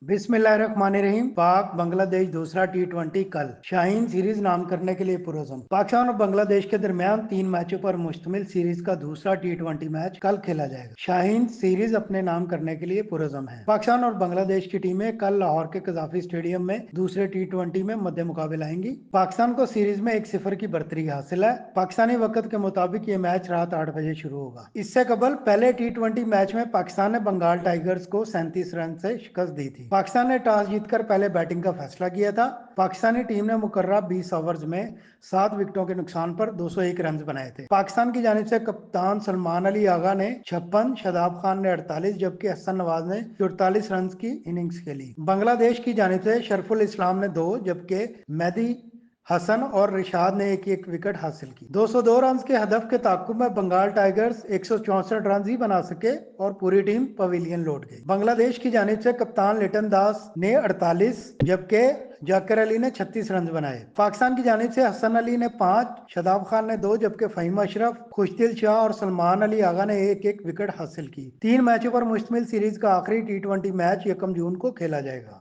बिस्मिल्लाहिर्रहमानिर्रहीम। पाक बांग्लादेश दूसरा टी20 कल शाहीन सीरीज नाम करने के लिए पुरज़म। पाकिस्तान और बांग्लादेश के दरमियान 3 मैचों पर मुश्तमिल सीरीज का दूसरा टी20 मैच कल खेला जाएगा। शाहीन सीरीज अपने नाम करने के लिए पुरज़म है। पाकिस्तान और बांग्लादेश की टीमें कल लाहौर के कज़ाफी स्टेडियम में दूसरे टी20 में मध्य मुकाबले आएंगी। पाकिस्तान को सीरीज में 1-0 की बढ़तरी हासिल है। पाकिस्तानी वक्त के मुताबिक ये मैच रात 8 बजे शुरू होगा। इससे कबल पहले टी20 मैच में पाकिस्तान ने बंगाल टाइगर्स को 37 रन से शिकस्त दी थी। पाकिस्तान ने टॉस जीतकर पहले बैटिंग का फैसला किया था। पाकिस्तानी टीम ने मुकर्रर 20 ओवर्स में 7 विकेटों के नुकसान पर 201 रन बनाए थे। पाकिस्तान की जानिब से कप्तान सलमान अली आगा ने 56, शादाब खान ने 48 जबकि हसन नवाज ने 44 रन की इनिंग्स खेली। बांग्लादेश की जानिब से शरफुल इस्लाम ने 2 जबकि मेहदी हसन और रिशाद ने एक एक विकेट हासिल की। 202 रन के हदफ के ताकुब में बंगाल टाइगर्स 164 रन ही बना सके और पूरी टीम पवेलियन लौट गई। बांग्लादेश की जानिब से कप्तान लिटन दास ने 48 जबकि जाकिर अली ने 36 रन बनाए। पाकिस्तान की जानिब से हसन अली ने 5, शादाब खान ने 2 जबकि फहीम अशरफ, खुशदिल शाह और सलमान अली आगा ने एक एक विकेट हासिल की। 3 मैचों पर मुश्तमिल सीरीज का आखिरी टी20 मैच 1 जून को खेला जाएगा।